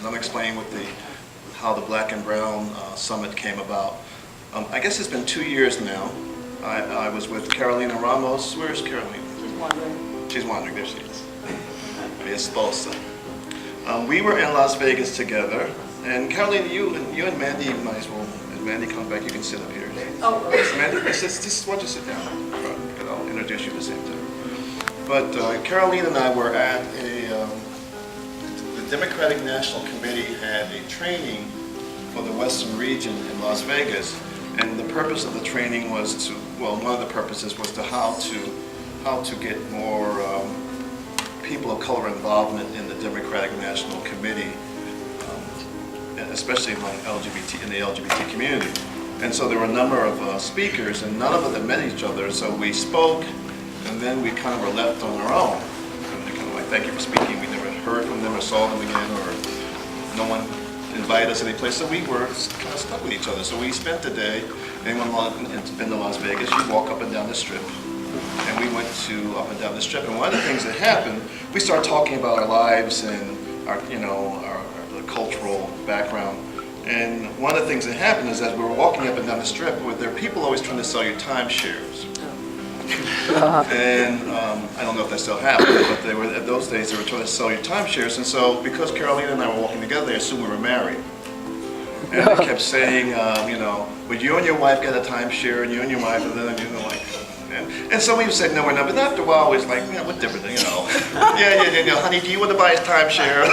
I'm explaining how the Black and Brown Summit came about. I guess it's been 2 years now. I was with Carolina Ramos. Where's Carolina? She's wandering. She's wandering. There she is. Mi esposa. We were in Las Vegas together, and Carolina, you and Mandy might as well. If Mandy comes back, you can sit up here. Oh, Mandy, why don't you sit down? And I'll introduce you at the same time. But Carolina and I were at the Democratic National Committee had a training for the Western region in Las Vegas, and the purpose of the training was one of the purposes was how to get more people of color involvement in the Democratic National Committee, especially among in the LGBT community. And so there were a number of speakers, and none of them had met each other. So we spoke, and then we kind of were left on our own. And they kind of like, "Thank you for speaking." We never heard from them or saw them again, or no one invited us any place. So we were kind of stuck with each other. So we spent the day. Anyone been to Las Vegas? You walk up and down the Strip. And we went up and down the Strip, and one of the things that happened, we started talking about our lives and our cultural background. And one of the things that happened is as we were walking up and down the Strip, there were people always trying to sell you timeshares. And I don't know if that still happens, but at those days they were trying to sell you timeshares. And so because Carolina and I were walking together, they assumed we were married. And they kept saying, would you and your wife get a timeshare, and you and your wife, and then like. And some of you said no, we're not. But after a while, it's like, what different, yeah, honey, do you want to buy a timeshare?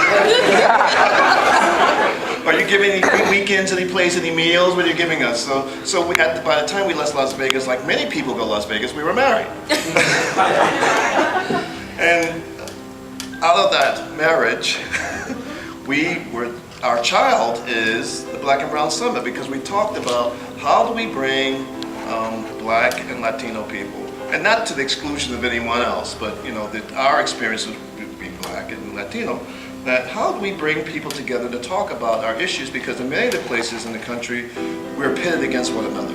Are you giving any free weekends, any place, any meals? What are you giving us? So by the time we left Las Vegas, like many people go to Las Vegas, we were married. And out of that marriage, our child is the Black and Brown Summit, because we talked about how do we bring Black and Latino people, and not to the exclusion of anyone else, but our experiences being Black and Latino, that how do we bring people together to talk about our issues, because in many of the places in the country we're pitted against one another,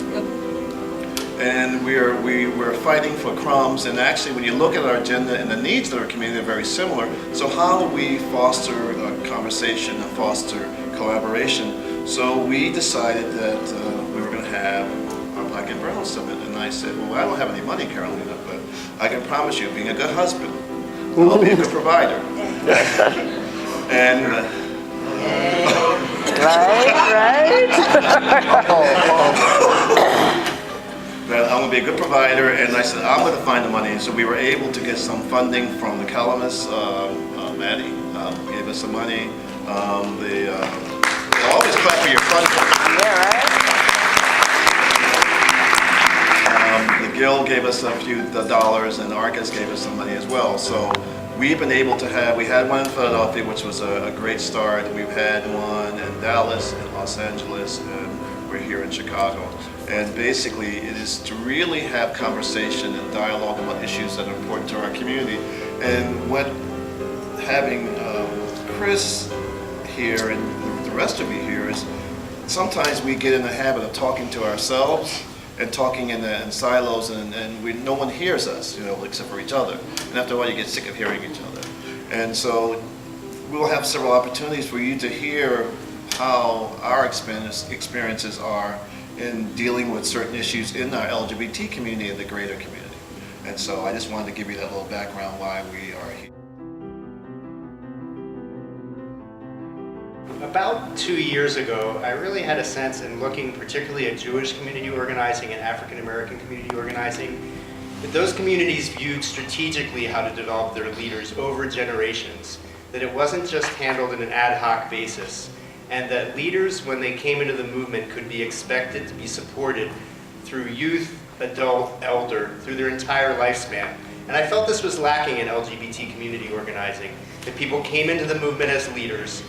and we're fighting for crumbs. And actually, when you look at our agenda and the needs of our community are very similar, so how do we foster a conversation and foster collaboration? So we decided that we were going to have our Black and Brown Summit, and I said, well, I don't have any money, Carolina, but I can promise you, being a good husband, I'll be a good provider. And right. that I'm going to be a good provider, and I said, I'm going to find the money. And so we were able to get some funding from the columnist, Maddie, gave us some money. Always clap for your funding. Yeah, right. The Guild gave us a few dollars, and Arcus gave us some money as well. So we've been able to we had one in Philadelphia, which was a great start. We've had one in Dallas and Los Angeles, and we're here in Chicago. And basically, it is to really have conversation and dialogue about issues that are important to our community. And having Chris here and the rest of you here is sometimes we get in the habit of talking to ourselves and talking in silos, and no one hears us, except for each other. And after a while, you get sick of hearing each other. And so we'll have several opportunities for you to hear how our experiences are in dealing with certain issues in our LGBT community and the greater community. And so I just wanted to give you that little background why we are here. About 2 years ago, I really had a sense in looking particularly at Jewish community organizing and African American community organizing, that those communities viewed strategically how to develop their leaders over generations, that it wasn't just handled in an ad hoc basis, and that leaders, when they came into the movement, could be expected to be supported through youth, adult, elder, through their entire lifespan. And I felt this was lacking in LGBT community organizing, that people came into the movement as leaders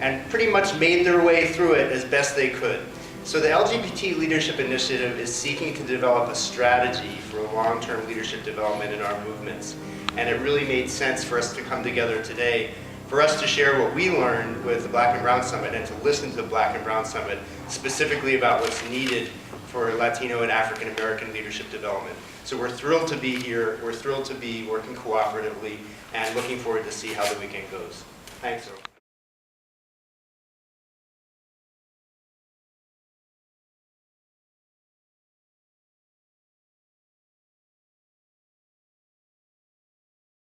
and pretty much made their way through it as best they could. So the LGBT Leadership Initiative is seeking to develop a strategy for long-term leadership development in our movements. And it really made sense for us to come together today, for us to share what we learned with the Black and Brown Summit, and to listen to the Black and Brown Summit specifically about what's needed for Latino and African American leadership development. So we're thrilled to be here, we're thrilled to be working cooperatively, and looking forward to see how the weekend goes. Thanks, Earl.